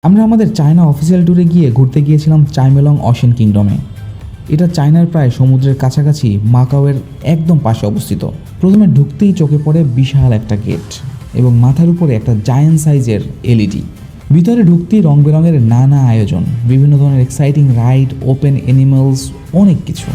আমরা আমাদের China official ট্যুরে গিয়ে ঘুরতে গিয়েছিলাম চাইমেলং অশেন কিংডমে। এটা চায়নার প্রায় সমুদ্রের কাছাকাছি মাকাওয়ের একদম পাশে অবস্থিত। প্রথমে ঢুকতেই চোখে পড়ে বিশাল একটা গেট এবং মাথার উপরে একটা জায়ান্ট সাইজের এলইডি। ভিতরে ঢুকতেই রং বেরঙের নানা আয়োজন, বিভিন্ন ধরনের এক্সাইটিং রাইড, ওপেন অ্যানিমেলস, অনেক কিছু।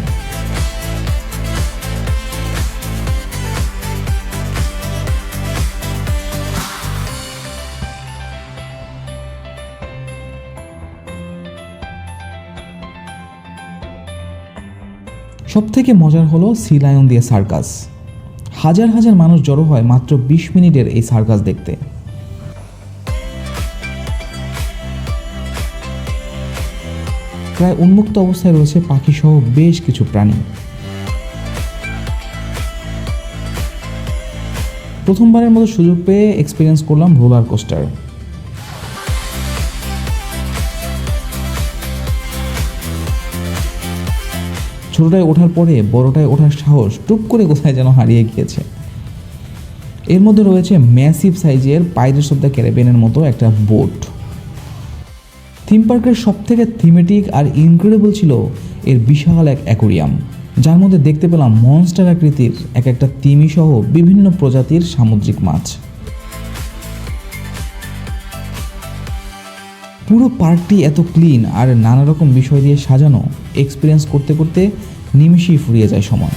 সবথেকে মজার হলো সি লায়ন দিয়ে সার্কাস। হাজার হাজার মানুষ জড়ো হয় মাত্র 20 মিনিটের এই সার্কাস দেখতে। প্রায় উন্মুক্ত অবস্থায় রয়েছে পাখি সহ বেশ কিছু প্রাণী। প্রথমবারের মতো সুযোগ পেয়ে এক্সপিরিয়েন্স করলাম রোলার কোস্টার। ছোটটায় ওঠার পরে বড়টায় ওঠার সাহস টুপ করে কোথায় যেন হারিয়ে গিয়েছে। এর মধ্যে রয়েছে ম্যাসিভ সাইজের পাইরেটস অফ দ্য ক্যারিবিয়ানের মতো একটা বোট। থিম পার্কের সবথেকে থিমেটিক আর ইনক্রেডিবল ছিল এর বিশাল এক অ্যাকোরিয়াম, যার মধ্যে দেখতে পেলাম মনস্টার আকৃতির এক একটা তিমি সহ বিভিন্ন প্রজাতির সামুদ্রিক মাছ। পুরো পার্কটি এত ক্লিন আর নানা রকম বিষয় দিয়ে সাজানো, এক্সপিরিয়েন্স করতে করতে নিমেষেই ফুরিয়ে যায় সময়।